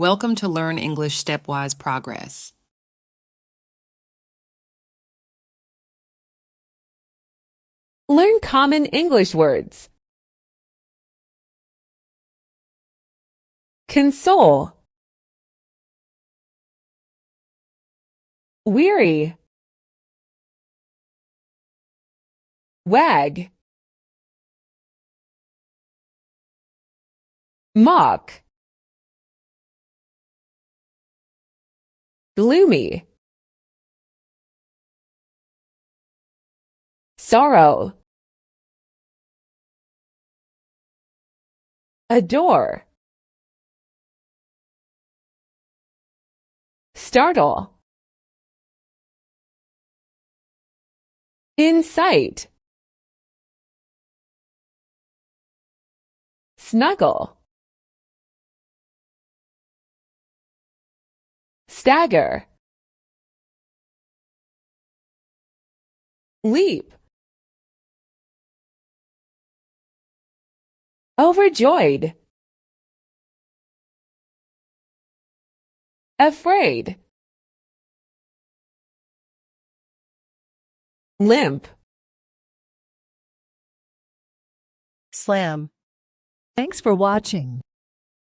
Welcome to Learn English Stepwise Progress. Learn common English words. Console, weary, wag, mock, gloomy, sorrow, adore, startle, incite, snuggle, stagger, leap, overjoyed, afraid, limp. Slam. Thanks for watching.